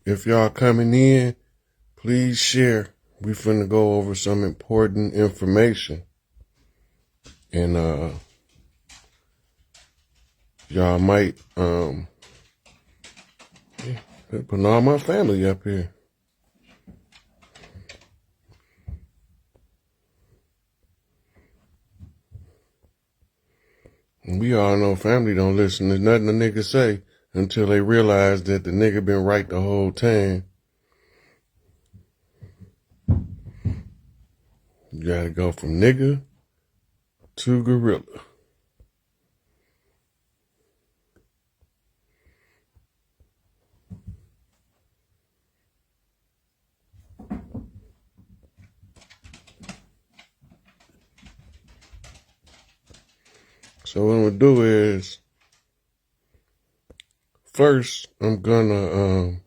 If y'all coming in, please share. We finna go over some important information. And y'all might put all my family up here. And we all know family don't listen to nothing the nigga say until they realize that the nigga been right the whole time. You gotta go from nigga to gorilla. So what I'm gonna do is, first I'm gonna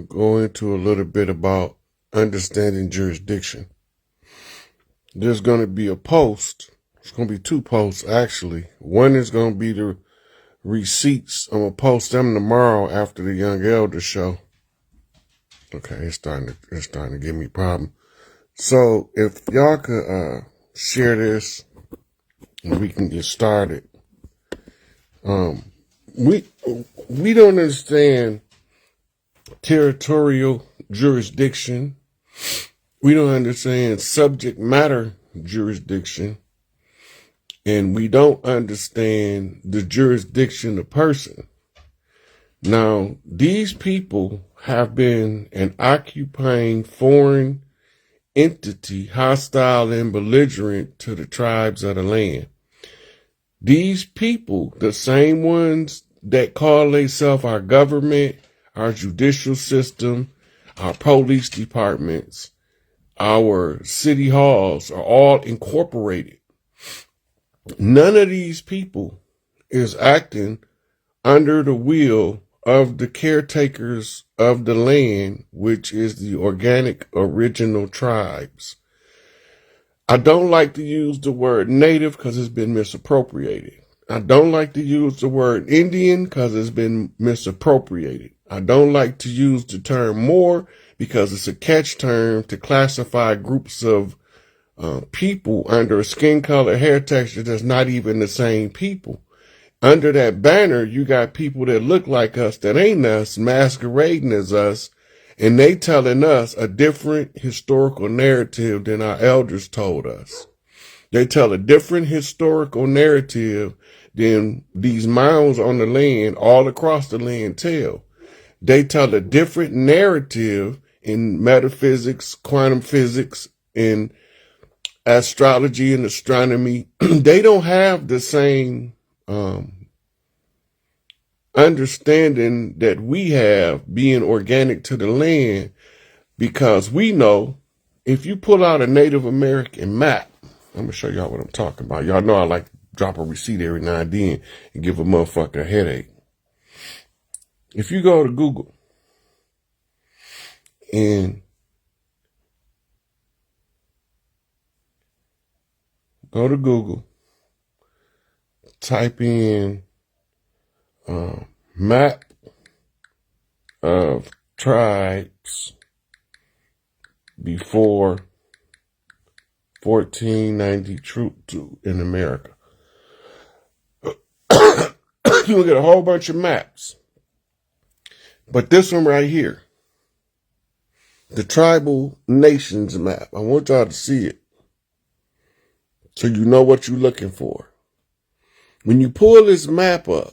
go into a little bit about understanding jurisdiction. There's gonna be a post. It's gonna be two posts actually. One is gonna be the receipts. I'm gonna post them tomorrow after the Young Elder show. Okay, it's starting to give me a problem. So if y'all could share this and we can get started. We don't understand territorial jurisdiction. We don't understand subject matter jurisdiction. And we don't understand the jurisdiction of person. Now, these people have been an occupying foreign entity, hostile and belligerent to the tribes of the land. These people, the same ones that call themselves our government, our judicial system, our police departments, our city halls are all incorporated. None of these people is acting under the will of the caretakers of the land, which is the organic original tribes. I don't like to use the word native because it's been misappropriated. I don't like to use the word Indian because it's been misappropriated. I don't like to use the term Moor because it's a catch term to classify groups of people under a skin color, hair texture that's not even the same people. Under that banner, you got people that look like us that ain't us, masquerading as us, and they telling us a different historical narrative than our elders told us. They tell a different historical narrative than these mounds on the land, all across the land tell. They tell a different narrative in metaphysics, quantum physics, and astrology and astronomy. They don't have the same understanding that we have being organic to the land, because we know if you pull out a Native American map, I'm going to show y'all what I'm talking about. Y'all know I like to drop a receipt every now and then and give a motherfucker a headache. If you go to Google and type in map of tribes before 1492 in America, you'll get a whole bunch of maps. But this one right here, the tribal nations map, I want y'all to see it so you know what you're looking for. When you pull this map up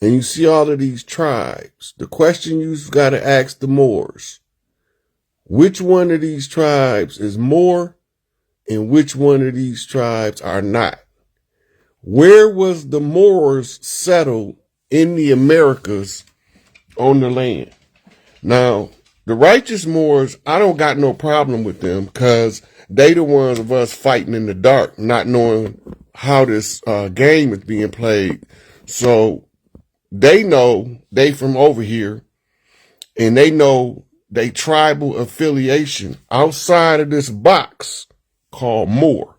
and you see all of these tribes, the question you've got to ask the Moors, which one of these tribes is Moor and which one of these tribes are not? Where was the Moors settled in the Americas on the land? Now, the righteous Moors, I don't got no problem with them because they the ones of us fighting in the dark, not knowing how this game is being played. So they know they from over here, and they know they tribal affiliation outside of this box called Moor.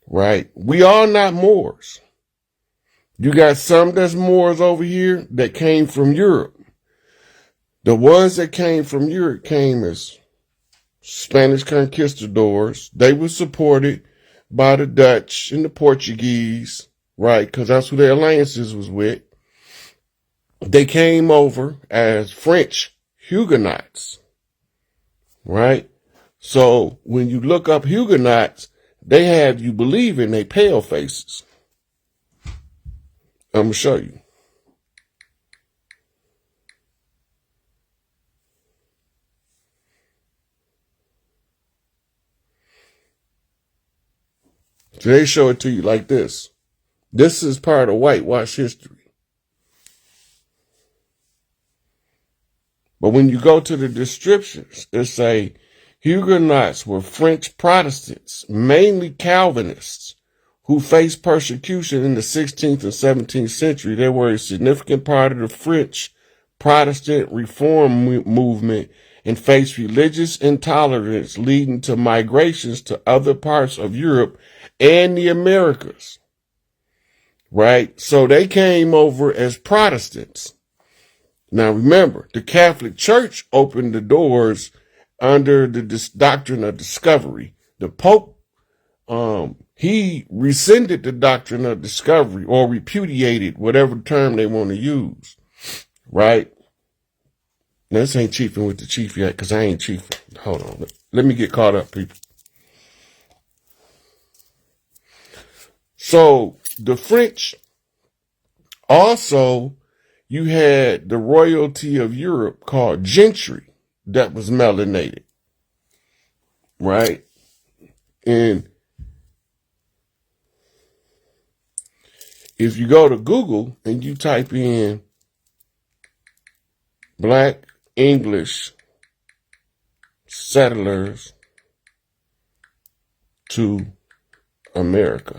Right? We are not Moors. You got some that's Moors over here that came from Europe. The ones that came from Europe came as Spanish conquistadors. They were supported by the Dutch and the Portuguese, right? Because that's who their alliances was with. They came over as French Huguenots, right? So when you look up Huguenots, they have you believing they pale faces. I'm going to show you. So they show it to you like this. This is part of whitewash history. But when you go to the descriptions, it say Huguenots were French Protestants, mainly Calvinists, who faced persecution in the 16th and 17th century. They were a significant part of the French Protestant reform movement and faced religious intolerance, leading to migrations to other parts of Europe and the Americas. Right? So they came over as Protestants. Now remember, the Catholic Church opened the doors under the doctrine of discovery. The Pope, he rescinded the doctrine of discovery, or repudiated, whatever term they want to use, right? Now, this ain't chiefing with the chief yet, because I ain't chiefing. Hold on. Let me get caught up, people. So the French also, you had the royalty of Europe called gentry that was melanated, right? And if you go to Google and you type in Black English settlers to America,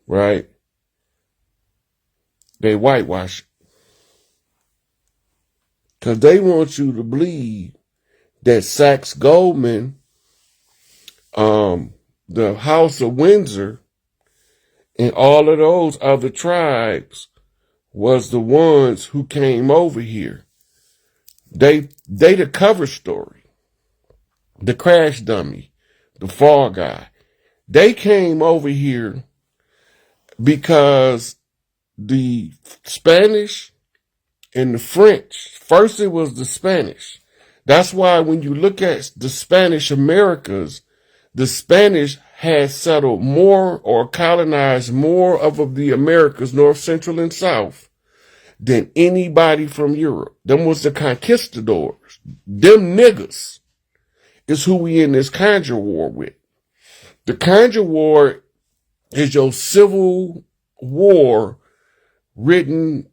right? They whitewash it. Because they want you to believe that Saxe Goldman, the House of Windsor, and all of those other tribes was the ones who came over here. They the cover story, the crash dummy, the fall guy. They came over here because the Spanish and the French, first it was the Spanish. That's why when you look at the Spanish Americas, the Spanish had settled more or colonized more of the Americas, North, Central, and South, than anybody from Europe. Them was the conquistadors. Them niggas is who we in this conjure war with. The conjure war is your civil war written,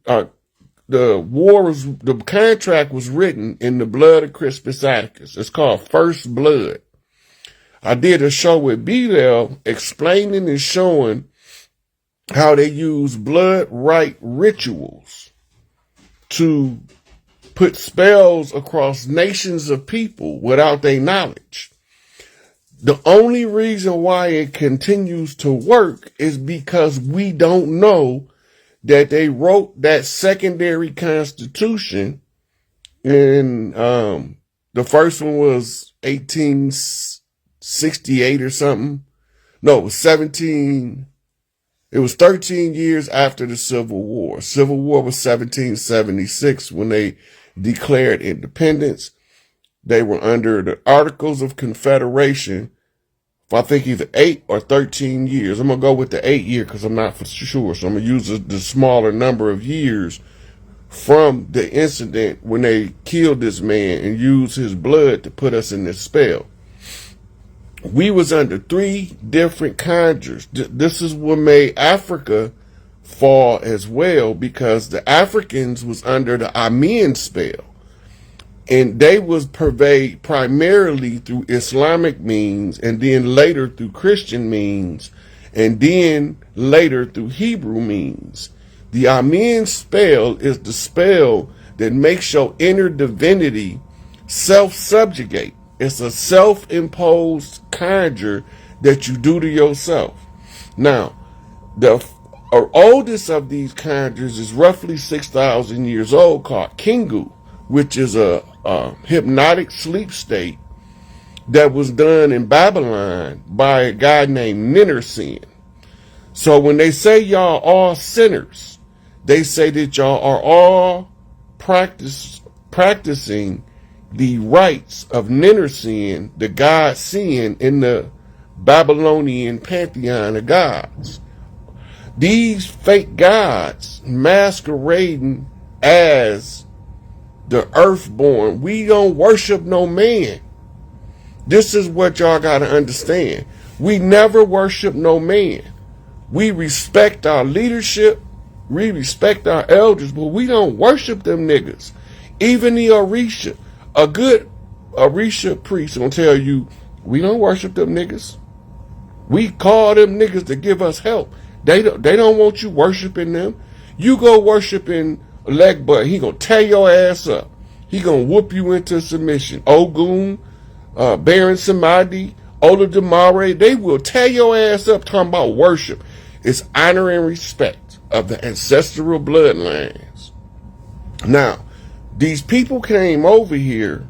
the contract was written in the blood of Crispus Attucks. It's called First Blood. I did a show with B-Lel explaining and showing how they use blood right rituals to put spells across nations of people without their knowledge. The only reason why it continues to work is because we don't know that they wrote that secondary constitution in, the first one was 1868 or something. No, it was 13 years after the Civil War. Civil War was 1776 when they declared independence. They were under the Articles of Confederation for I think either 8 or 13 years. I'm going to go with the 8 year because I'm not for sure. So I'm going to use the smaller number of years from the incident when they killed this man and used his blood to put us in this spell. We was under 3 different conjures. This is what made Africa fall as well, because the Africans was under the Amen spell. And they was purveyed primarily through Islamic means, and then later through Christian means, and then later through Hebrew means. The Amen spell is the spell that makes your inner divinity self-subjugate. It's a self-imposed conjure that you do to yourself. Now, the oldest of these conjures is roughly 6,000 years old, called Kingu, which is a hypnotic sleep state that was done in Babylon by a guy named Ninursin. So when they say y'all are sinners, they say that y'all are all practicing the rites of Ninursin, the god Sin in the Babylonian pantheon of gods. These fake gods masquerading as the earthborn. We don't worship no man. This is what y'all gotta understand. We never worship no man. We respect our leadership, we respect our elders, but we don't worship them niggas. Even the Orisha, a good Orisha priest gonna tell you, we don't worship them niggas. We call them niggas to give us help. They don't want you worshiping them. You go worshiping Legbutt, he gonna tear your ass up. He gonna whoop you into submission. Ogun, Baron Samadi, Ola Damare, they will tear your ass up talking about worship. It's honor and respect of the ancestral bloodlines. Now, these people came over here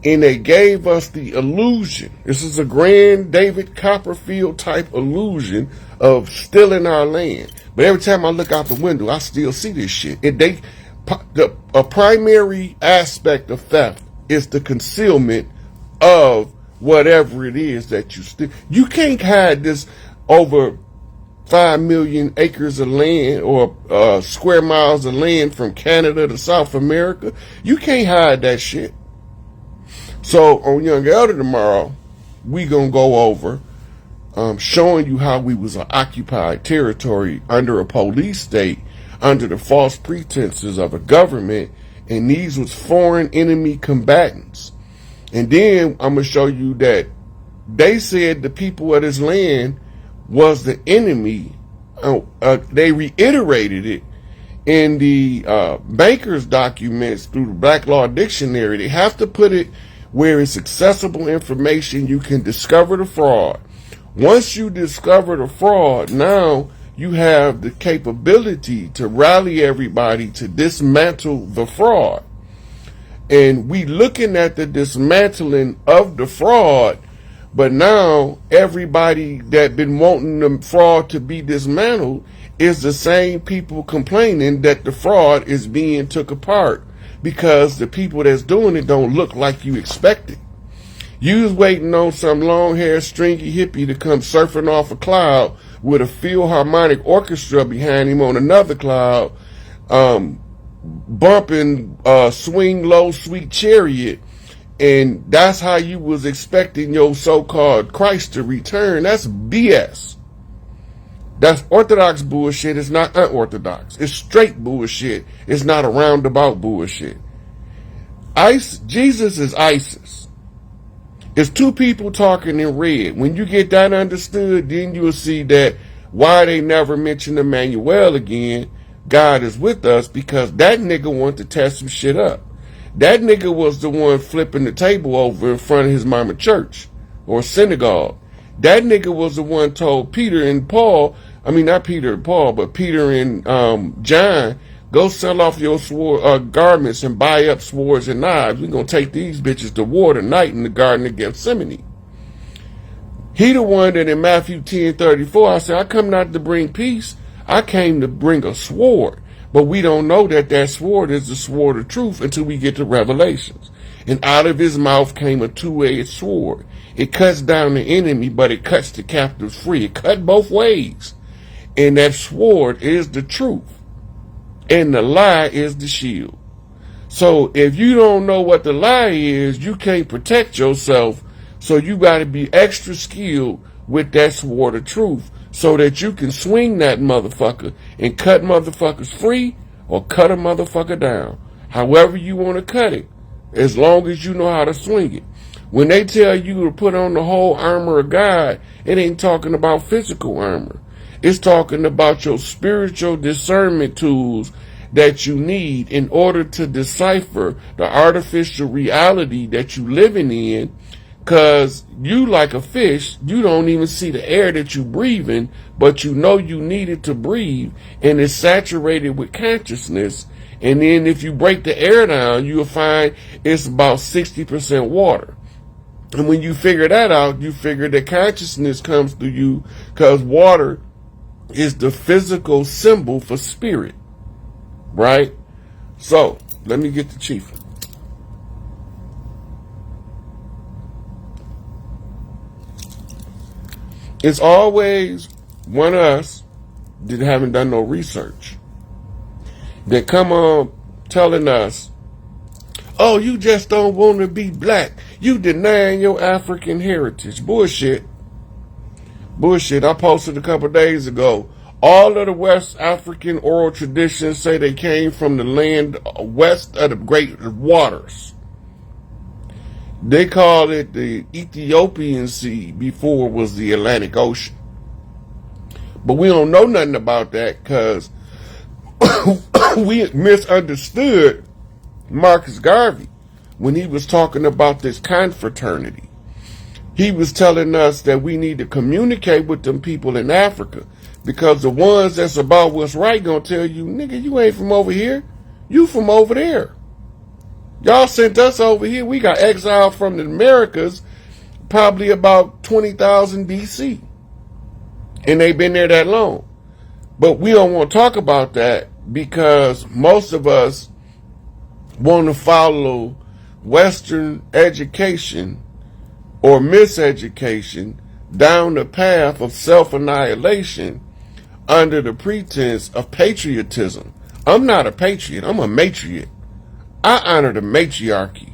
and they gave us the illusion. This is a grand David Copperfield type illusion of stealing our land. But every time I look out the window, I still see this shit. A primary aspect of theft is the concealment of whatever it is that you steal. You can't hide this over 5 million acres of land or square miles of land from Canada to South America. You can't hide that shit. So on Young Elder tomorrow, we gonna go over showing you how we was an occupied territory under a police state, under the false pretenses of a government, and these was foreign enemy combatants. And then I'm gonna show you that they said the people of this land was the enemy. They reiterated it in the banker's documents through the Black Law Dictionary. They have to put it where it's accessible information. You can discover the fraud. Once you discover the fraud, now you have the capability to rally everybody to dismantle the fraud. And we looking at the dismantling of the fraud, but now everybody that been wanting the fraud to be dismantled is the same people complaining that the fraud is being took apart because the people that's doing it don't look like you expected. You was waiting on some long-haired, stringy hippie to come surfing off a cloud with a Philharmonic orchestra behind him on another cloud, bumping Swing Low, Sweet Chariot, and that's how you was expecting your so-called Christ to return. That's BS. That's orthodox bullshit. It's not unorthodox. It's straight bullshit. It's not a roundabout bullshit. Jesus is ISIS. It's two people talking in red. When you get that understood, then you'll see that why they never mention Emmanuel again. God is with us, because that nigga wanted to test some shit up. That nigga was the one flipping the table over in front of his mama church or synagogue. That nigga was the one told Peter and Paul, I mean not Peter and Paul, but Peter and John, go sell off your garments and buy up swords and knives. We're going to take these bitches to war tonight in the Garden of Gethsemane. He the one that in Matthew 10:34, I said, I come not to bring peace. I came to bring a sword. But we don't know that that sword is the sword of truth until we get to Revelations. And out of his mouth came a two-edged sword. It cuts down the enemy, but it cuts the captives free. It cut both ways. And that sword is the truth. And the lie is the shield. So if you don't know what the lie is, you can't protect yourself. So you got to be extra skilled with that sword of truth, so that you can swing that motherfucker and cut motherfuckers free or cut a motherfucker down. However you want to cut it, as long as you know how to swing it. When they tell you to put on the whole armor of God, it ain't talking about physical armor. It's talking about your spiritual discernment tools that you need in order to decipher the artificial reality that you living in, Cause you like a fish, you don't even see the air that you breathing, but you know you need it to breathe, and it's saturated with consciousness. And then if you break the air down, you'll find it's about 60% water. And when you figure that out, you figure that consciousness comes through you, because water is the physical symbol for spirit, right? So let me get the chief. It's always one of us that haven't done no research that come on telling us, oh, you just don't want to be black. You denying your African heritage. Bullshit. Bullshit. I posted a couple days ago. All of the West African oral traditions say they came from the land west of the Great Waters. They call it the Ethiopian Sea before it was the Atlantic Ocean. But we don't know nothing about that because we misunderstood Marcus Garvey when he was talking about this confraternity. He was telling us that we need to communicate with them people in Africa, because the ones that's about what's right gonna tell you, nigga, you ain't from over here, you from over there. Y'all sent us over here. We got exiled from the Americas probably about 20,000 BC. And they've been there that long. But we don't want to talk about that because most of us want to follow Western education or miseducation down the path of self-annihilation under the pretense of patriotism. I'm not a patriot. I'm a matriot. I honor the matriarchy.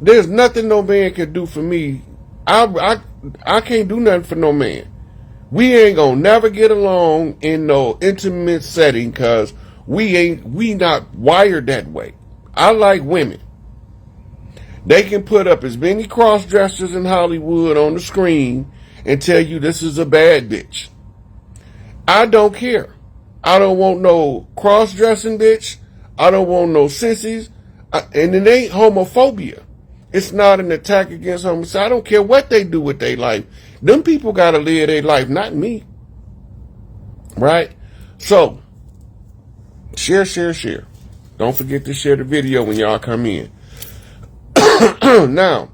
There's nothing no man can do for me. I can't do nothing for no man. We ain't gonna never get along in no intimate setting because we not wired that way. I like women. They can put up as many cross-dressers in Hollywood on the screen and tell you this is a bad bitch. I don't care. I don't want no cross-dressing bitch. I don't want no sissies. And it ain't homophobia. It's not an attack against homosexuality. I don't care what they do with their life. Them people got to live their life, not me. Right? So, share. Don't forget to share the video when y'all come in. Now,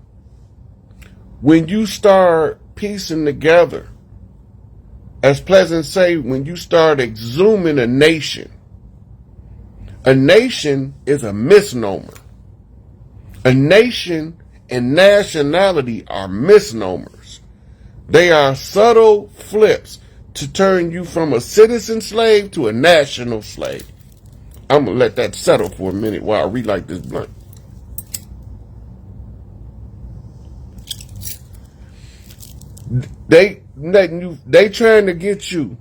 when you start piecing together, as Pleasant say, when you start exhuming a nation is a misnomer. A nation and nationality are misnomers. They are subtle flips to turn you from a citizen slave to a national slave. I'm going to let that settle for a minute while I relight this blunt. They trying to get you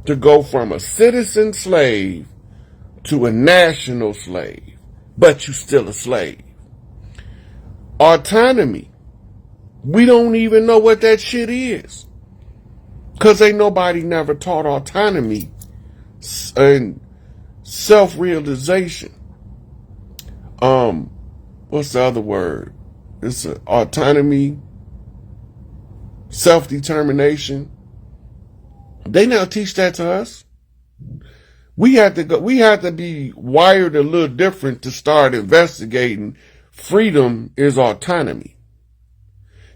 to go from a citizen slave to a national slave, but you still a slave. Autonomy. We don't even know what that shit is. Because ain't nobody never taught autonomy and self-realization. What's the other word? It's autonomy, self-determination. They now teach that to us. We have to be wired a little different to start investigating. Freedom is autonomy.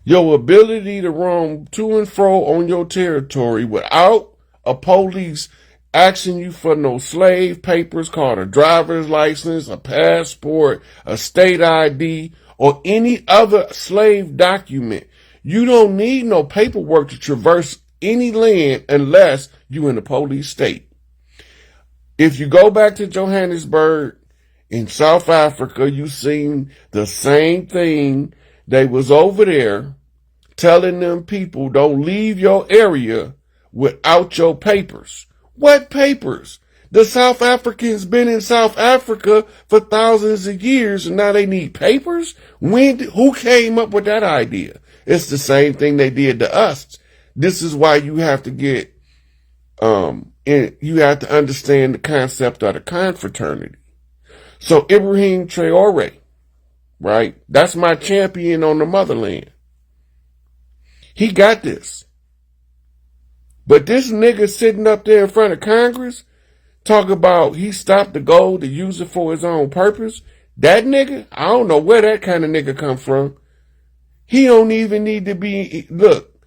Your ability to roam to and fro on your territory without a police asking you for no slave papers called a driver's license, a passport, a state ID, or any other slave document. You don't need no paperwork to traverse any land unless you in a police state. If you go back to Johannesburg in South Africa, you seen the same thing. They was over there telling them people don't leave your area without your papers. What papers? The South Africans been in South Africa for thousands of years and now they need papers? Who came up with that idea? It's the same thing they did to us. This is why you have to get, you have to understand the concept of the confraternity. So Ibrahim Traore, right? That's my champion on the motherland. He got this. But this nigga sitting up there in front of Congress talk about he stopped the gold to use it for his own purpose. That nigga, I don't know where that kind of nigga come from. He don't even need to be, look,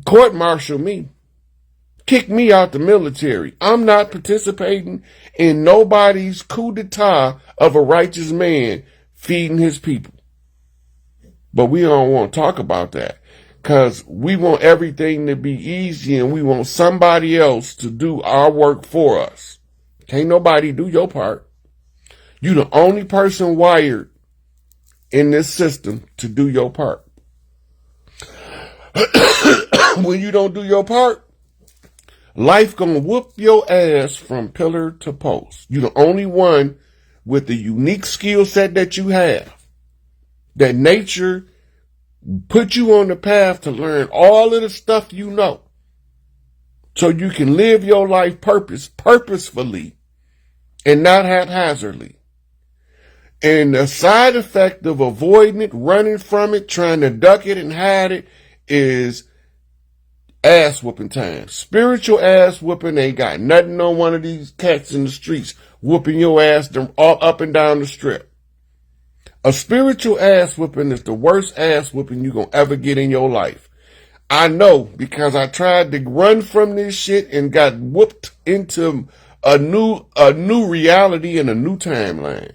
court-martial me. Kick me out the military. I'm not participating in nobody's coup d'etat of a righteous man feeding his people. But we don't want to talk about that because we want everything to be easy and we want somebody else to do our work for us. Can't nobody do your part. You the only person wired in this system to do your part. When you don't do your part, life gonna whoop your ass from pillar to post. You the only one with the unique skill set that you have. That nature put you on the path to learn all of the stuff you know. So you can live your life purposefully and not haphazardly. And the side effect of avoiding it, running from it, trying to duck it and hide it is ass whooping time. Spiritual ass whooping ain't got nothing on one of these cats in the streets whooping your ass all up and down the strip. A spiritual ass whooping is the worst ass whooping you're going to ever get in your life. I know because I tried to run from this shit and got whooped into a new reality and a new timeline.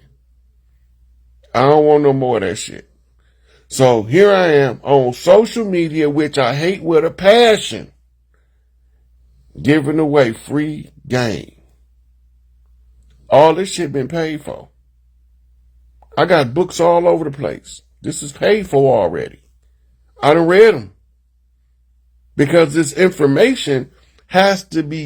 I don't want no more of that shit. So here I am on social media, which I hate with a passion, giving away free game. All this shit been paid for. I got books all over the place. This is paid for already. I done read them. Because this information has to be